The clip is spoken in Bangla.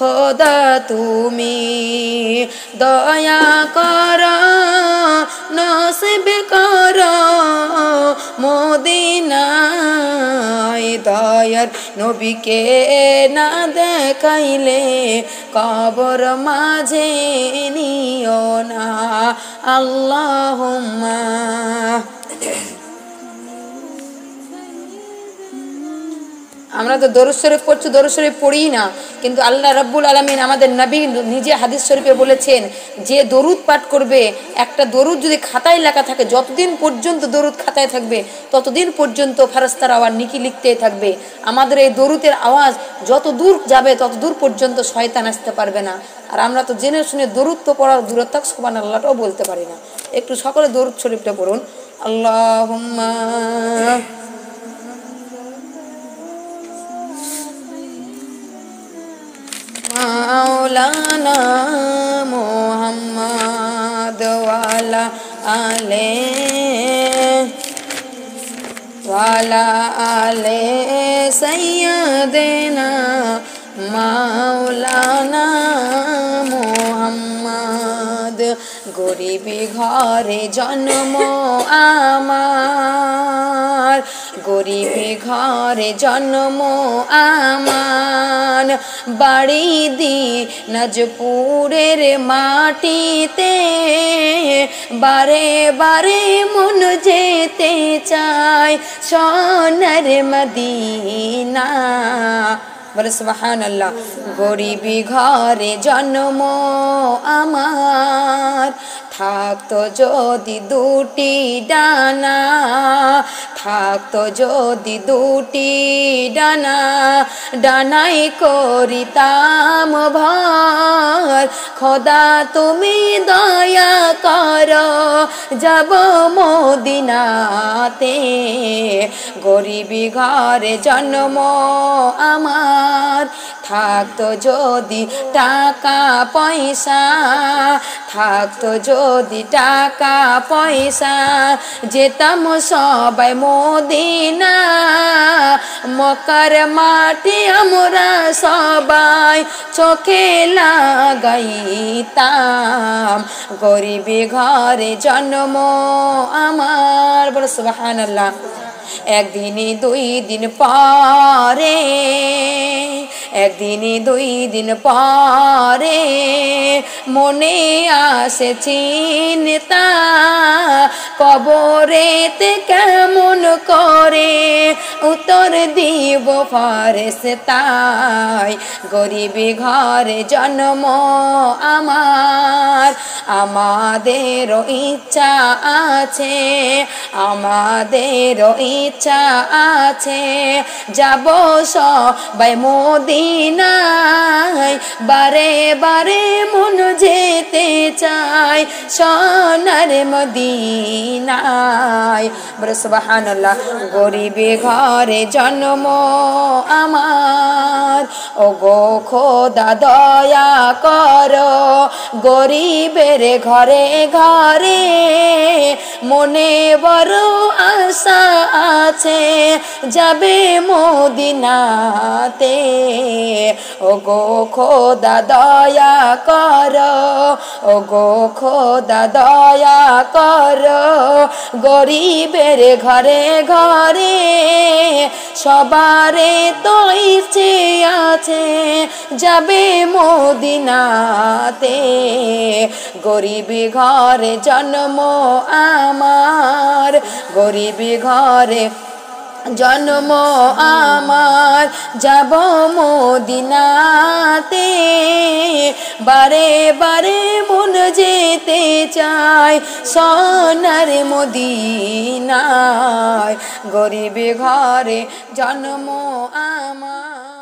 খোদা তুমি দয়া করো নসিব করো মদিনায় দয়ার নবীকে না দেখাইলে কবর মাঝে নিও না আল্লাহুম্মা আমরা তো দরুদ শরীফ পড়ছি দরুদ শরীফ পড়ি না কিন্তু আল্লাহ রাব্বুল আলামিন আমাদের নবী নিজে হাদিস শরীফে বলেছেন যে দরুদ পাঠ করবে একটা দরুদ যদি খাতায় লেখা থাকে যতদিন পর্যন্ত দরুদ খাতায় থাকবে ততদিন পর্যন্ত ফেরেশতারা আবার নেকি লিখতেই থাকবে আমাদের এই দরুদের আওয়াজ যত দূর যাবে তত দূর পর্যন্ত শয়তান আসতে পারবে না আর আমরা তো জেনে শুনে দরুদ তো পড়ার দূরে থাক সুবহানাল্লাহটাও বলতে পারি না একটু সকলে দরুদ শরীফটা পড়ুন আল্লাহুম্মা মাওলানা মুহাম্মদ ওয়ালা আলে সাইয়্যিদিনা মাওলানা মুহাম্মদ গরিবি ঘরে জন্ম আমার গরিবি ঘরে জন্ম আমার বাড়ি দিনাজপুরের মাটিতে বারে বারে মন যেতে চায় সোনার মদিনা বলে সুবহানাল্লাহ গরিবি ঘরে জন্ম আমার থাকতো যদি দুটি ডানা থাকতো যদি দুটি ডানা ডানাই করিতাম ভর খোদা তুমি দয়া করো যাব মদিনাতে গরিবি ঘরে জন্ম আমার থাকতো যদি টাকা পয়সা থাকতো যদি টাকা পয়সা যেতাম সবাই মদিনা মক্কার মাটি আমরা সবাই চোখে লাগাইতাম গরিবি ঘরে জন্ম আমার বলো সুবহানাল্লাহ একদিনই দুই দিন পরে একদিনই দুই দিন পরে মনে আসে চিন্তা কবরেতে কেমন করে উত্তর দিব ফেরেশতায় গরিবি ঘরে জন্ম আমার আমাদেরও ইচ্ছা আছে আমাদেরও ইচ্ছা আছে যাব সবাই মদিনায় বারে বারে মন যেতে চায় সোনার মদিনায় বলে সুবহানাল্লাহ গরিবি ঘরে জন্ম আমার ও গো খোদা দয়া করো গরিবের ঘরে ঘরে মনে বড় আশা আছে যাবে মদিনাতে ও গো খোদা দয়া করো ও গো খোদা দয়া করো গরিবের ঘরে ঘরে সবারে তো ইচ্ছে আছে যাবে মদিনাতে গরিবি ঘরে জন্ম আমার গরিবি ঘরে জন্ম আমার যাব মদিনাতে বারে বারে মন যেতে চায় সোনার মদিনায় গরিবি ঘরে জন্ম আমার।